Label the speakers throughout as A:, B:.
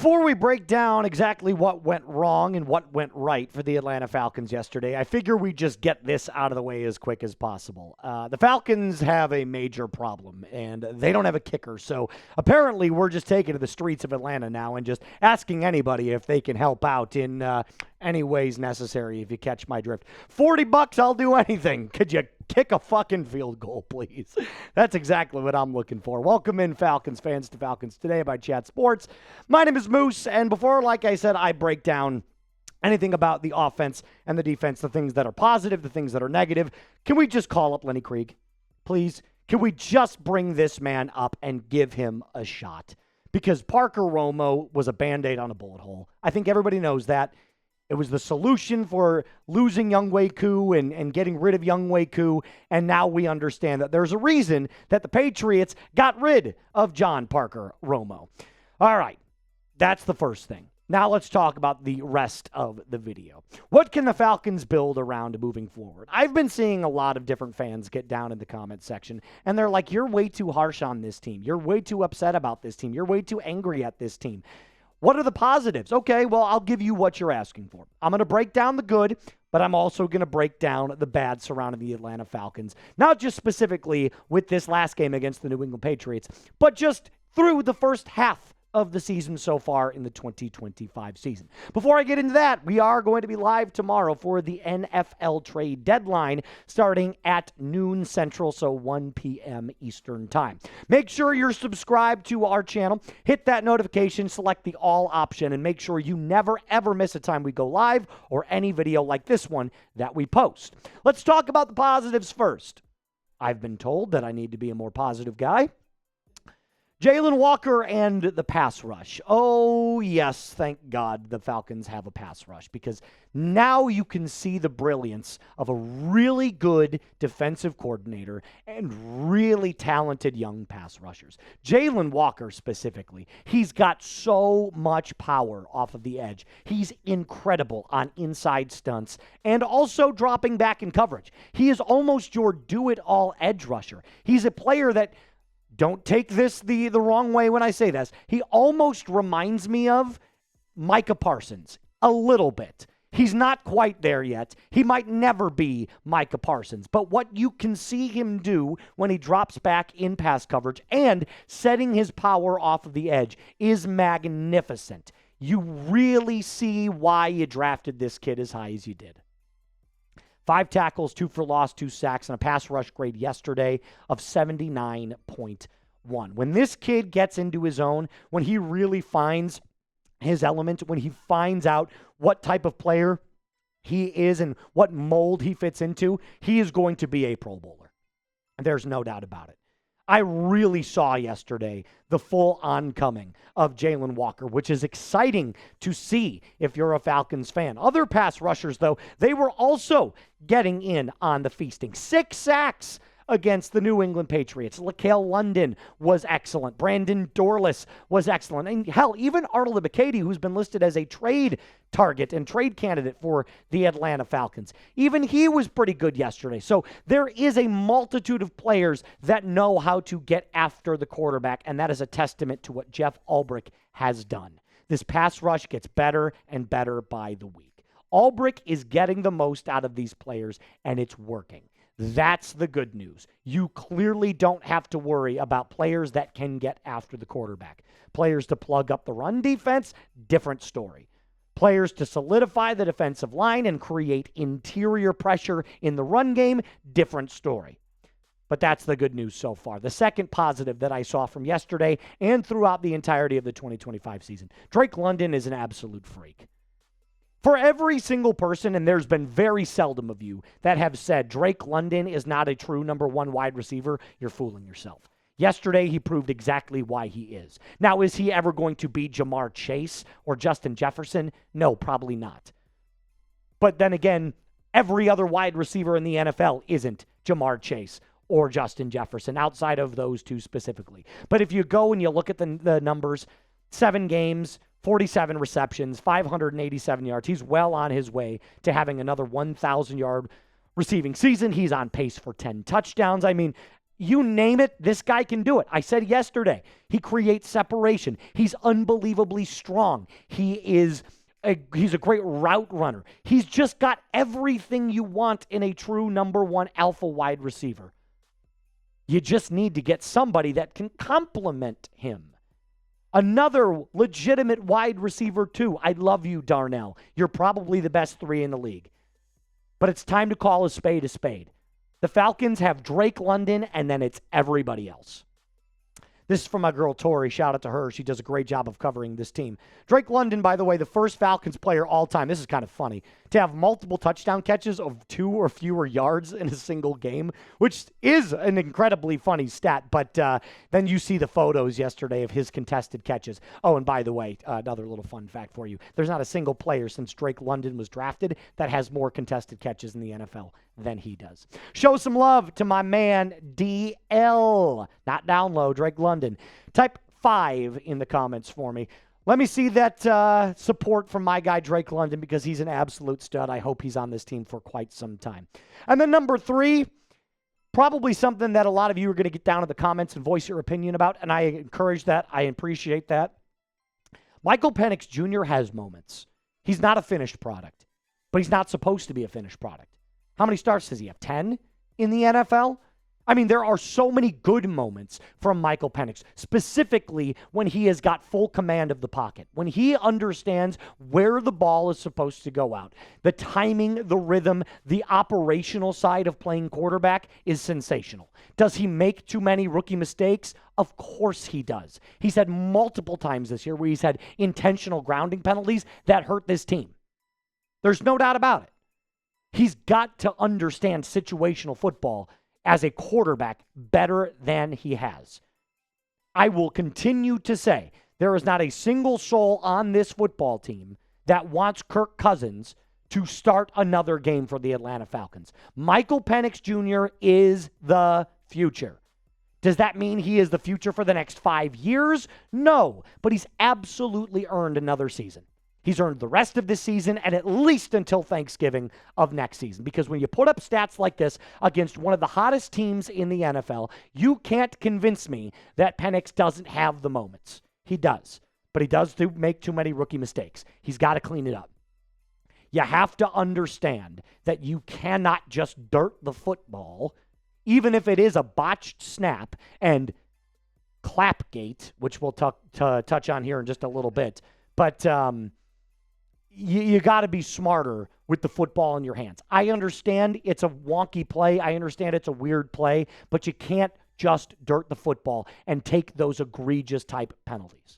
A: Before we break down exactly what went wrong and what went right for the Atlanta Falcons yesterday, I figure we just get this out of the way as quick as possible. The Falcons have a major problem, and they don't have a kicker. So apparently we're just taking to the streets of Atlanta now and just asking anybody if they can help out in any ways necessary, if you catch my drift. $40, I'll do anything. Could you kick a fucking field goal, please? That's exactly what I'm looking for. Welcome in, Falcons fans, to Falcons Today by Chat Sports. My name is Moose, and before, like I said, I break down anything about the offense and the defense, the things that are positive, the things that are negative, can we just call up Lenny Krieg, please? Can we just bring this man up and give him a shot? Because Parker Romo was a Band-Aid on a bullet hole. I think everybody knows that. It was the solution for losing Younghoe Koo and getting rid of Younghoe Koo, and now we understand that there's a reason that the Patriots got rid of John Parker Romo. All right, that's the first thing. Now let's talk about the rest of the video. What can the Falcons build around moving forward? I've been seeing a lot of different fans get down in the comment section, and they're like, you're way too harsh on this team. You're way too upset about this team. You're way too angry at this team. What are the positives? Okay, well, I'll give you what you're asking for. I'm going to break down the good, but I'm also going to break down the bad surrounding the Atlanta Falcons. Not just specifically with this last game against the New England Patriots, but just through the first half of the season so far in the 2025 season. Before I get into that, we are going to be live tomorrow for the NFL trade deadline starting at noon Central, so 1 p.m. Eastern time. Make sure you're subscribed to our channel. Hit that notification, select the all option, and make sure you never, ever miss a time we go live or any video like this one that we post. Let's talk about the positives first. I've been told that I need to be a more positive guy. Jalen Walker and the pass rush. Oh, yes, thank God the Falcons have a pass rush, because now you can see the brilliance of a really good defensive coordinator and really talented young pass rushers. Jalen Walker specifically, he's got so much power off of the edge. He's incredible on inside stunts and also dropping back in coverage. He is almost your do-it-all edge rusher. He's a player that, don't take this the wrong way when I say this, he almost reminds me of Micah Parsons a little bit. He's not quite there yet. He might never be Micah Parsons. But what you can see him do when he drops back in pass coverage and setting his power off of the edge is magnificent. You really see why you drafted this kid as high as you did. 5 tackles, 2 for loss, 2 sacks, and a pass rush grade yesterday of 79.1. When this kid gets into his own, when he really finds his element, when he finds out what type of player he is and what mold he fits into, he is going to be a Pro Bowler. And there's no doubt about it. I really saw yesterday the full oncoming of Jalen Walker, which is exciting to see if you're a Falcons fan. Other pass rushers, though, they were also getting in on the feasting. 6 sacks against the New England Patriots. Laquel London was excellent. Brandon Dorlus was excellent. And hell, even Arnold Ebiketie, who's been listed as a trade target and trade candidate for the Atlanta Falcons, even he was pretty good yesterday. So there is a multitude of players that know how to get after the quarterback, and that is a testament to what Jeff Ulbrich has done. This pass rush gets better and better by the week. Ulbrich is getting the most out of these players, and it's working. That's the good news. You clearly don't have to worry about players that can get after the quarterback. Players to plug up the run defense, different story. Players to solidify the defensive line and create interior pressure in the run game, different story. But that's the good news so far. The second positive that I saw from yesterday and throughout the entirety of the 2025 season, Drake London is an absolute freak. For every single person, and there's been very seldom of you that have said Drake London is not a true number 1 wide receiver, you're fooling yourself. Yesterday, he proved exactly why he is. Now, is he ever going to be Jamar Chase or Justin Jefferson? No, probably not. But then again, every other wide receiver in the NFL isn't Jamar Chase or Justin Jefferson, outside of those two specifically. But if you go and you look at the numbers, 7 games, 47 receptions, 587 yards. He's well on his way to having another 1,000-yard receiving season. He's on pace for 10 touchdowns. I mean, You name it, this guy can do it. I said yesterday, he creates separation. He's unbelievably strong. He's a great route runner. He's just got everything you want in a true number one alpha wide receiver. You just need to get somebody that can complement him. Another legitimate wide receiver, too. I love you, Darnell. You're probably the best 3 in the league. But it's time to call a spade a spade. The Falcons have Drake London, and then it's everybody else. This is from my girl, Tori. Shout out to her. She does a great job of covering this team. Drake London, by the way, the first Falcons player all time, this is kind of funny, to have multiple touchdown catches of 2 or fewer yards in a single game, which is an incredibly funny stat. But then you see the photos yesterday of his contested catches. Oh, and by the way, another little fun fact for you. There's not a single player since Drake London was drafted that has more contested catches in the NFL than he does. Show some love to my man, DL. Not down low, Drake London. Type 5 in the comments for me. Let me see that support from my guy, Drake London, because he's an absolute stud. I hope he's on this team for quite some time. And then number 3, probably something that a lot of you are going to get down in the comments and voice your opinion about, and I encourage that. I appreciate that. Michael Penix Jr. has moments. He's not a finished product, but he's not supposed to be a finished product. How many starts does he have? 10 in the NFL? I mean, there are so many good moments from Michael Penix, specifically when he has got full command of the pocket, when he understands where the ball is supposed to go out. The timing, the rhythm, the operational side of playing quarterback is sensational. Does he make too many rookie mistakes? Of course he does. He's had multiple times this year where he's had intentional grounding penalties that hurt this team. There's no doubt about it. He's got to understand situational football as a quarterback better than he has. I will continue to say there is not a single soul on this football team that wants Kirk Cousins to start another game for the Atlanta Falcons. Michael Penix Jr. is the future. Does that mean he is the future for the next 5 years? No, but he's absolutely earned another season. He's earned the rest of this season and at least until Thanksgiving of next season. Because when you put up stats like this against one of the hottest teams in the NFL, you can't convince me that Penix doesn't have the moments. He does. But he does make too many rookie mistakes. He's got to clean it up. You have to understand that you cannot just dirt the football, even if it is a botched snap and clapgate, which we'll touch on here in just a little bit. But you got to be smarter with the football in your hands. I understand it's a wonky play. I understand it's a weird play, but you can't just dirt the football and take those egregious type penalties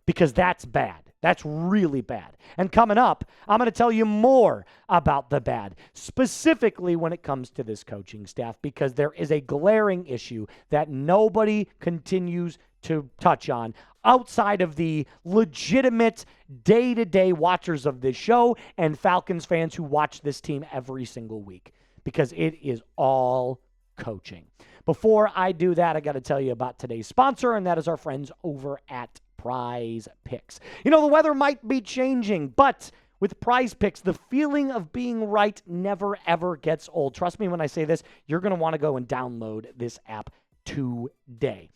A: because that's bad. That's really bad. And coming up, I'm going to tell you more about the bad, specifically when it comes to this coaching staff, because there is a glaring issue that nobody continues to touch on outside of the legitimate day-to-day watchers of this show and Falcons fans who watch this team every single week, because it is all coaching. Before I do that, I got to tell you about today's sponsor, and that is our friends over at Prize Picks. You know, the weather might be changing, but with Prize Picks, the feeling of being right never, ever gets old. Trust me when I say this, you're going to want to go and download this app today.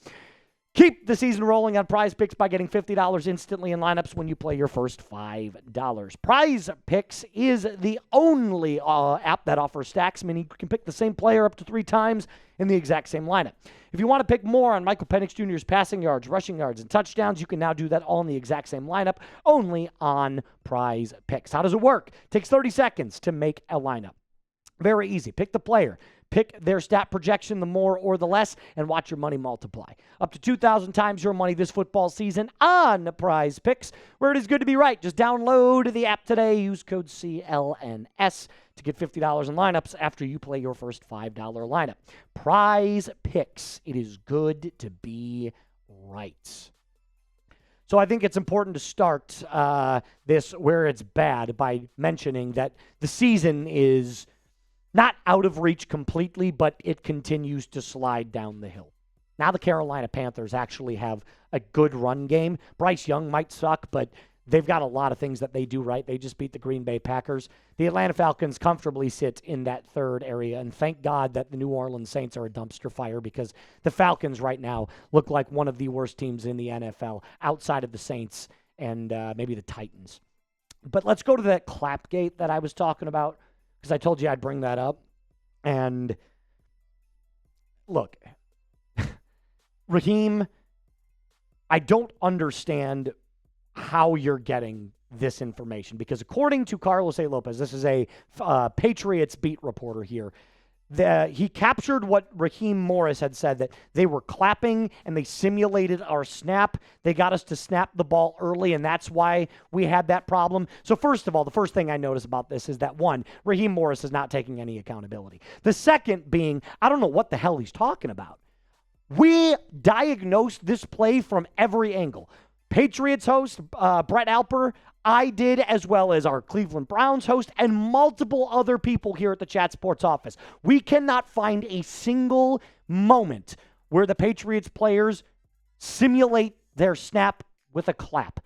A: Keep the season rolling on Prize Picks by getting $50 instantly in lineups when you play your first $5. Prize Picks is the only app that offers stacks, meaning you can pick the same player up to 3 times in the exact same lineup. If you want to pick more on Michael Penix Jr.'s passing yards, rushing yards, and touchdowns, you can now do that all in the exact same lineup, only on Prize Picks. How does it work? It takes 30 seconds to make a lineup. Very easy. Pick the player. Pick their stat projection, the more or the less, and watch your money multiply. Up to 2,000 times your money this football season on Prize Picks, where it is good to be right. Just download the app today. Use code CLNS to get $50 in lineups after you play your first $5 lineup. Prize Picks. It is good to be right. So I think it's important to start this where it's bad by mentioning that the season is not out of reach completely, but it continues to slide down the hill. Now the Carolina Panthers actually have a good run game. Bryce Young might suck, but They've got a lot of things that they do right. They just beat the Green Bay Packers. The Atlanta Falcons comfortably sit in that third area, and thank God that the New Orleans Saints are a dumpster fire, because the Falcons right now look like one of the worst teams in the NFL outside of the Saints and maybe the Titans. But let's go to that Clapgate that I was talking about, because I told you I'd bring that up. And look, Raheem, I don't understand how you're getting this information, because according to Carlos A. Lopez, this is a Patriots beat reporter here, he captured what Raheem Morris had said, that they were clapping and they simulated our snap. They got us to snap the ball early, and that's why we had that problem. So first of all, the first thing I notice about this is that, one, Raheem Morris is not taking any accountability. The second being, I don't know what the hell he's talking about. We diagnosed this play from every angle. Patriots host, Brett Alper, I did, as well as our Cleveland Browns host, and multiple other people here at the Chat Sports office. We cannot find a single moment where the Patriots players simulate their snap with a clap.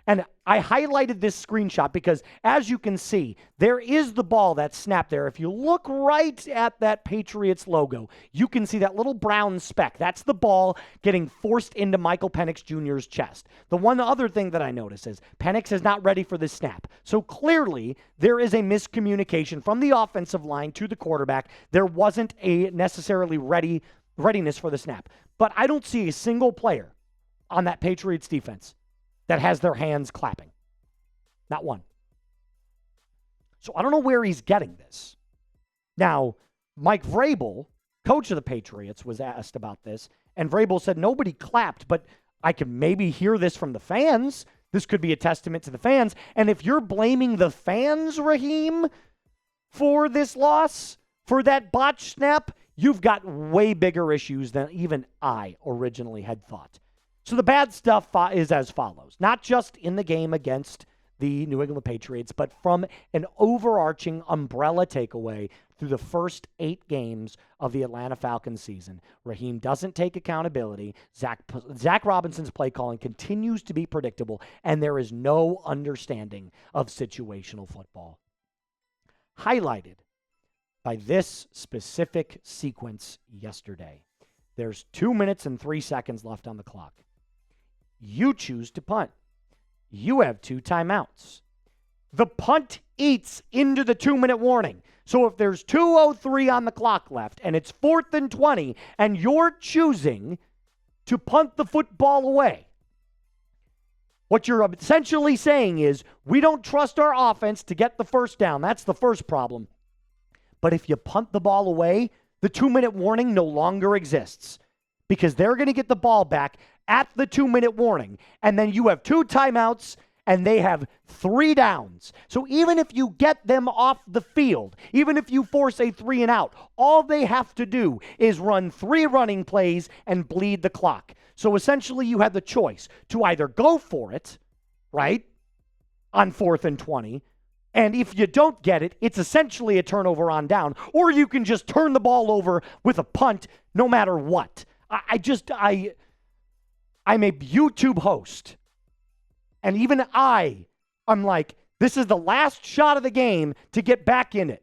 A: And I highlighted this screenshot because, as you can see, there is the ball that's snapped there. If you look right at that Patriots logo, you can see that little brown speck. That's the ball getting forced into Michael Penix Jr.'s chest. The one other thing that I notice is Penix is not ready for this snap. So clearly, there is a miscommunication from the offensive line to the quarterback. There wasn't a necessarily readiness for the snap. But I don't see a single player on that Patriots defense that has their hands clapping. Not one. So I don't know where he's getting this. Now, Mike Vrabel, coach of the Patriots, was asked about this, and Vrabel said nobody clapped, but I could maybe hear this from the fans. This could be a testament to the fans. And if you're blaming the fans, Raheem, for this loss, for that botch snap, you've got way bigger issues than even I originally had thought. So the bad stuff is as follows, not just in the game against the New England Patriots, but from an overarching umbrella takeaway through the first 8 games of the Atlanta Falcons season. Raheem doesn't take accountability. Zach Robinson's play calling continues to be predictable, and there is no understanding of situational football. Highlighted by this specific sequence yesterday. There's 2 minutes and 3 seconds left on the clock. You choose to punt. You have 2 timeouts. The punt eats into the 2-minute warning. So if there's 2:03 on the clock left and it's 4th and 20 and you're choosing to punt the football away, what you're essentially saying is, we don't trust our offense to get the first down. That's the first problem. But if you punt the ball away, the 2-minute warning no longer exists, because they're going to get the ball back at the 2-minute warning, and then you have 2 timeouts, and they have 3 downs. So even if you get them off the field, even if you force a 3 and out, all they have to do is run 3 running plays and bleed the clock. So essentially you have the choice to either go for it, right, on 4th and 20, and if you don't get it, it's essentially a turnover on down, or you can just turn the ball over with a punt no matter what. I'm a YouTube host, and even I'm like, this is the last shot of the game to get back in it.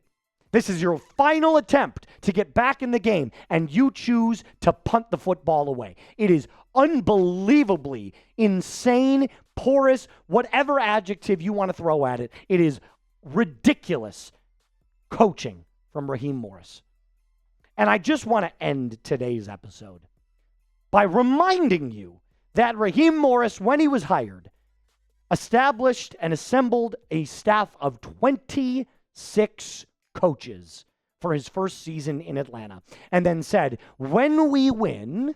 A: This is your final attempt to get back in the game, and you choose to punt the football away. It is unbelievably insane, porous, whatever adjective you want to throw at it. It is ridiculous coaching from Raheem Morris. And I just want to end today's episode by reminding you that Raheem Morris, when he was hired, established and assembled a staff of 26 coaches for his first season in Atlanta, and then said, when we win,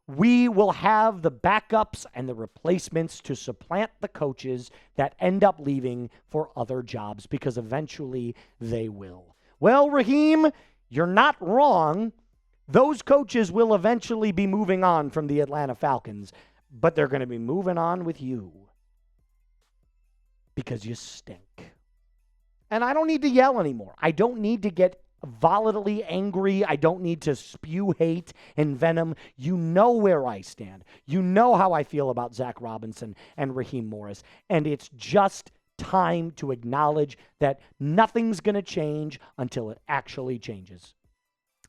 A: we will have the backups and the replacements to supplant the coaches that end up leaving for other jobs, because eventually they will. Well, Raheem, you're not wrong. Those coaches will eventually be moving on from the Atlanta Falcons, but they're going to be moving on with you because you stink. And I don't need to yell anymore. I don't need to get volatilely angry. I don't need to spew hate and venom. You know where I stand. You know how I feel about Zach Robinson and Raheem Morris. And it's just time to acknowledge that nothing's going to change until it actually changes.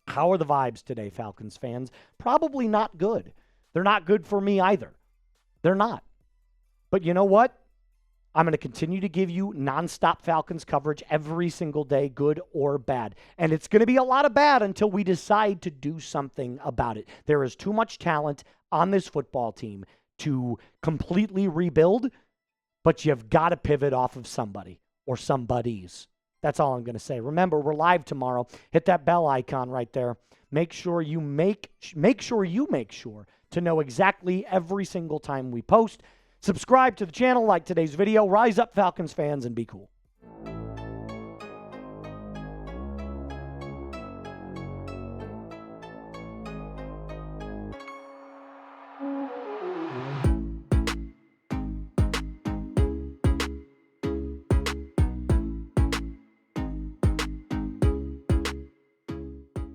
A: How are the vibes today, Falcons fans? Probably not good. They're not good for me either. They're not. But you know what? I'm going to continue to give you nonstop Falcons coverage every single day, good or bad. And it's going to be a lot of bad until we decide to do something about it. There is too much talent on this football team to completely rebuild, but you've got to pivot off of somebody or somebodies. That's all I'm going to say. Remember, we're live tomorrow. Hit that bell icon right there. Make sure you make sure to know exactly every single time we post. Subscribe to the channel, like today's video. Rise up, Falcons fans, and be cool.